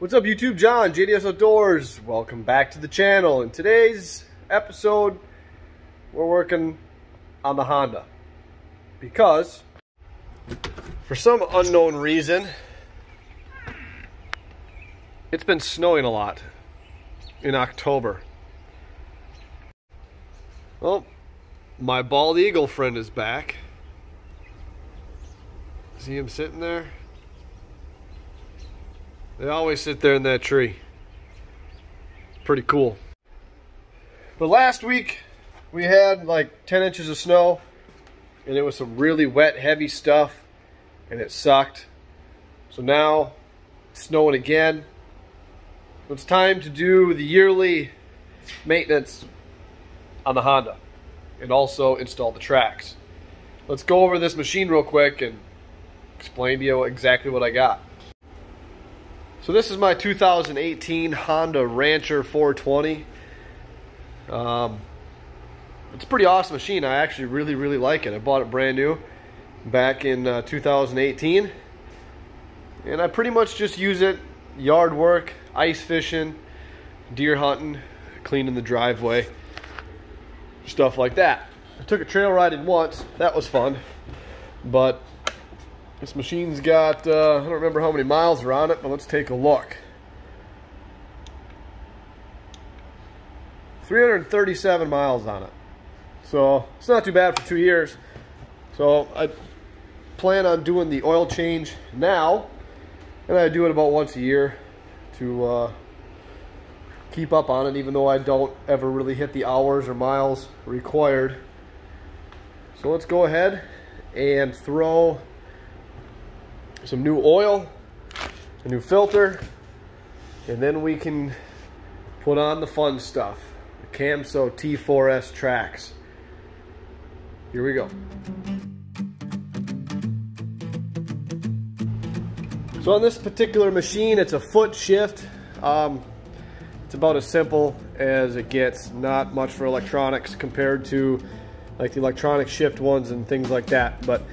What's up YouTube? John, JDS Outdoors. Welcome back to the channel. In today's episode, we're working on the Honda because for some unknown reason, it's been snowing a lot in October. Well, my bald eagle friend is back. See him sitting there? They always sit there in that tree. Pretty cool. But last week we had like 10 inches of snow and it was some really wet, heavy stuff and it sucked. So now it's snowing again. So it's time to do the yearly maintenance on the Honda and also install the tracks. Let's go over this machine real quick and explain to you exactly what I got. So this is my 2018 Honda Rancher 420. It's a pretty awesome machine. I actually really like it. I bought it brand new back in 2018. And I pretty much just use it yard work, ice fishing, deer hunting, cleaning the driveway, stuff like that. I took a trail riding once. That was fun. But this machine's got, I don't remember how many miles are on it, but let's take a look. 337 miles on it. So it's not too bad for 2 years. So I plan on doing the oil change now, and I do it about once a year to keep up on it, even though I don't ever really hit the hours or miles required. So let's go ahead and throw some new oil, a new filter, and then we can put on the fun stuff, the Camso T4S tracks. Here we go. So on this particular machine, it's a foot shift. It's about as simple as it gets. Not much for electronics compared to like the electronic shift ones and things like that, but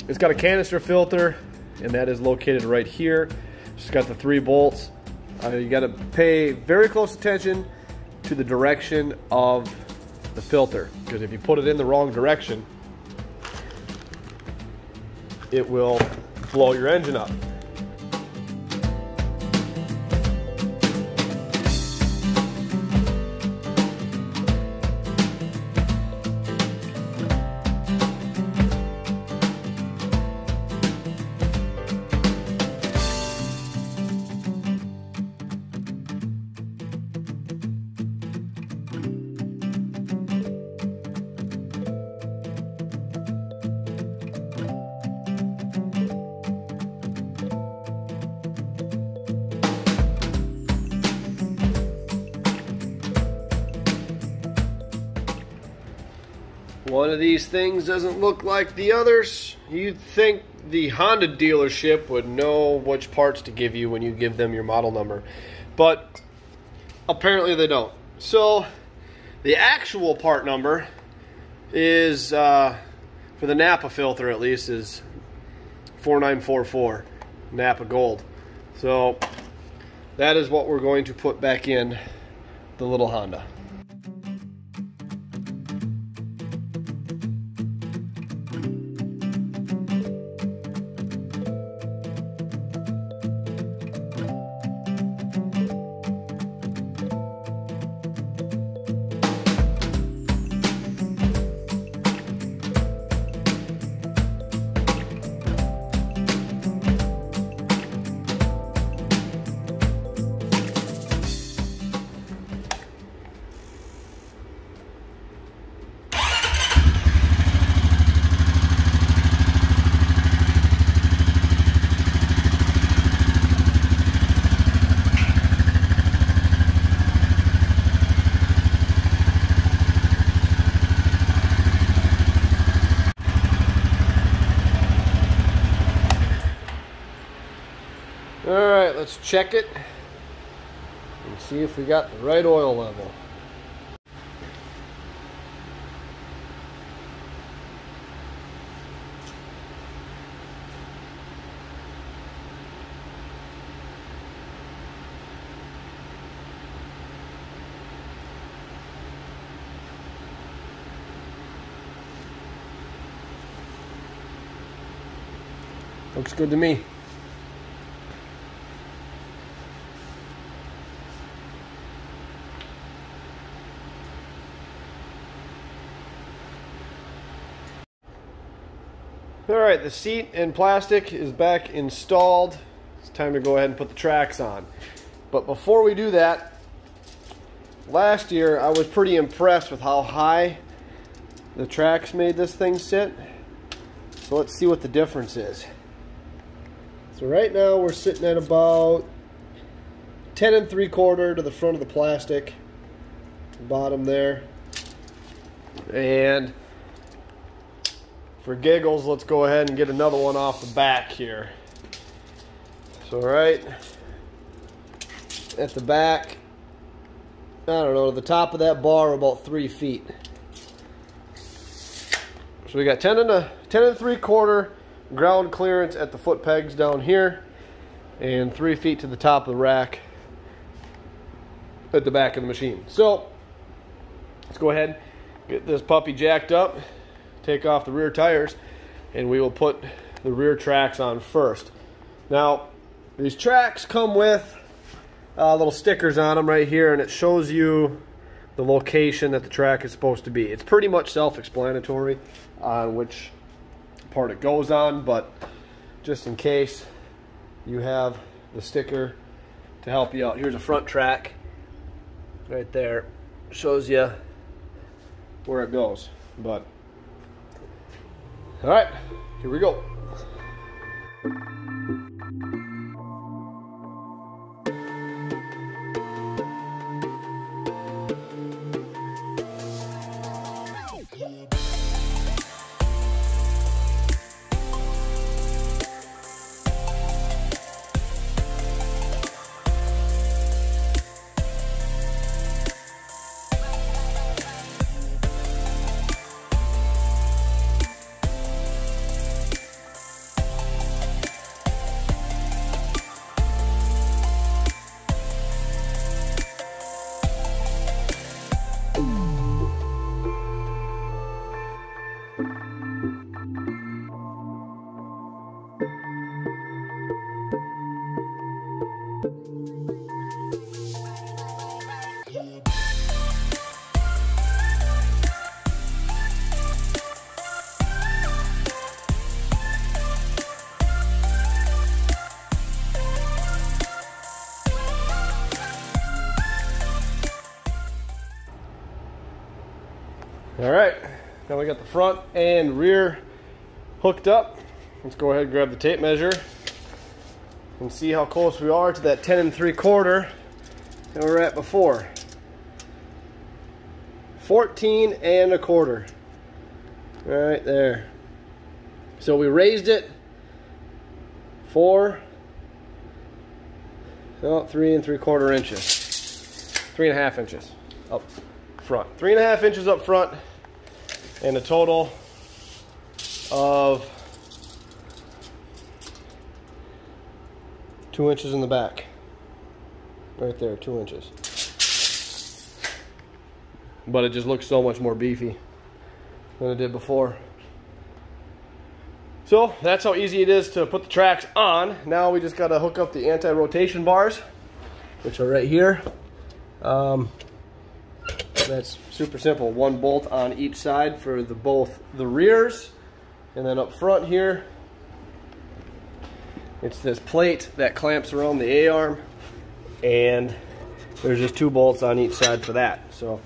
it's got a canister filter, and that is located right here. It's got the 3 bolts. You got to pay very close attention to the direction of the filter, because if you put it in the wrong direction, it will blow your engine up. One of these things doesn't look like the others. You'd think the Honda dealership would know which parts to give you when you give them your model number, but apparently they don't. So the actual part number is, for the Napa filter at least, is 4944, Napa Gold. So that is what we're going to put back in the little Honda. Alright, let's check it and see if we got the right oil level. Looks good to me. Alright, the seat and plastic is back installed. It's time to go ahead and put the tracks on. But before we do that, last year I was pretty impressed with how high the tracks made this thing sit. So let's see what the difference is. So right now we're sitting at about 10 3/4 to the front of the plastic, bottom there. And for giggles, let's go ahead and get another one off the back here. So right at the back, I don't know, the top of that bar about 3 feet. So we got 10 3/4 ground clearance at the foot pegs down here, and 3 feet to the top of the rack at the back of the machine. So let's go ahead, get this puppy jacked up, take off the rear tires, and we will put the rear tracks on first. Now, these tracks come with little stickers on them right here, and it shows you the location that the track is supposed to be. It's pretty much self-explanatory on which part it goes on, but just in case, you have the sticker to help you out. Here's a front track right there. Shows you where it goes. But all right, here we go. All right, now we got the front and rear hooked up. Let's go ahead and grab the tape measure and see how close we are to that 10 3/4 that we were at before. 14 1/4, right there. So we raised it 3 3/4 inches, 3.5 inches up front, 3.5 inches up front, and a total of 2 inches in the back. Right there, 2 inches. But it just looks so much more beefy than it did before. So that's how easy it is to put the tracks on. Now we just gotta hook up the anti-rotation bars, which are right here. That's super simple. One bolt on each side for both the rears, and then up front here, it's this plate that clamps around the A-arm, and there's just 2 bolts on each side for that. So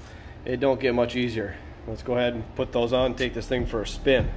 it don't get much easier. Let's go ahead and put those on and take this thing for a spin.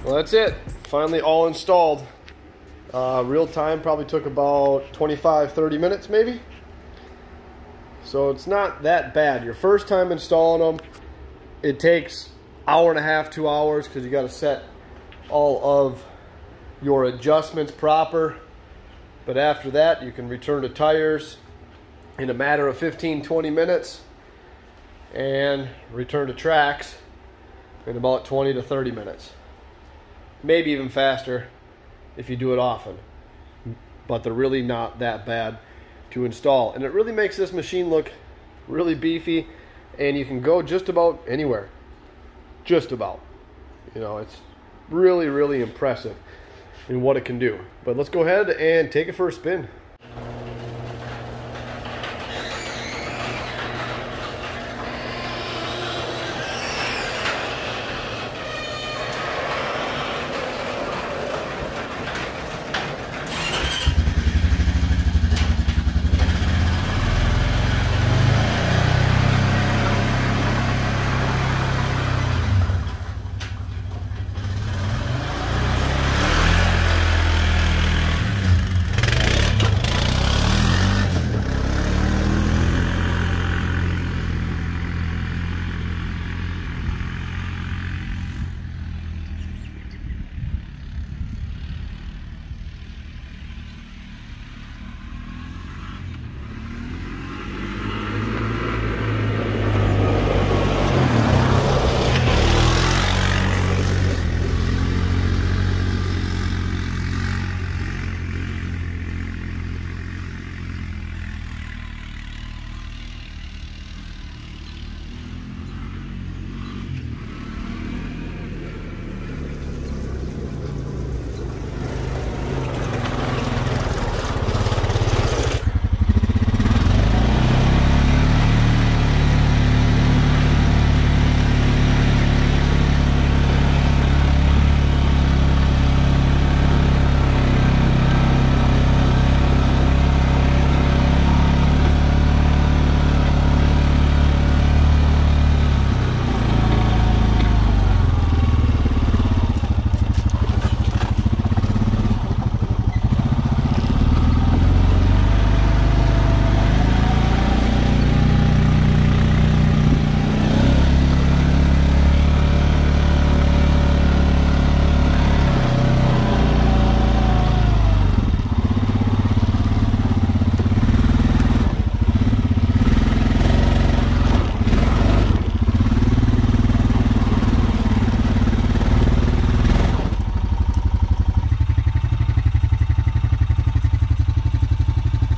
Well, that's it. Finally all installed. Real time probably took about 25-30 minutes maybe. So it's not that bad. Your first time installing them, it takes hour and a half, 2 hours, because you got to set all of your adjustments proper. But after that, you can return to tires in a matter of 15-20 minutes and return to tracks in about 20 to 30 minutes. Maybe even faster if you do it often. But they're really not that bad to install. And it really makes this machine look really beefy, and you can go just about anywhere. Just about. You know, it's really, really impressive in what it can do. But let's go ahead and take it for a spin.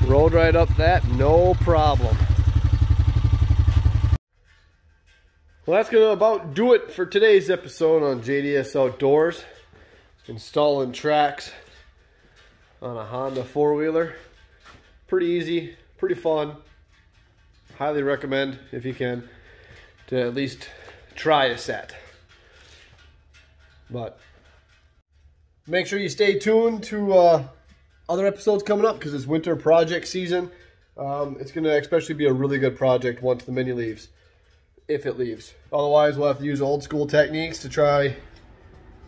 Rolled right up that, no problem. Well, that's going to about do it for today's episode on JDS Outdoors. Installing tracks on a Honda four-wheeler. Pretty easy, pretty fun. Highly recommend, if you can, to at least try a set. But make sure you stay tuned to other episodes coming up, because it's winter project season. It's going to especially be a really good project once the Mini leaves, if it leaves. Otherwise, we'll have to use old school techniques to try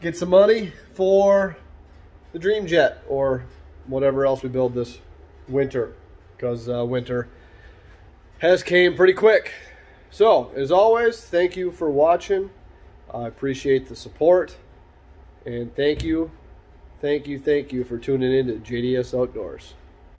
get some money for the Dream Jet or whatever else we build this winter, because winter has came pretty quick. So, as always, thank you for watching. I appreciate the support, and thank you for tuning in to JDS Outdoors.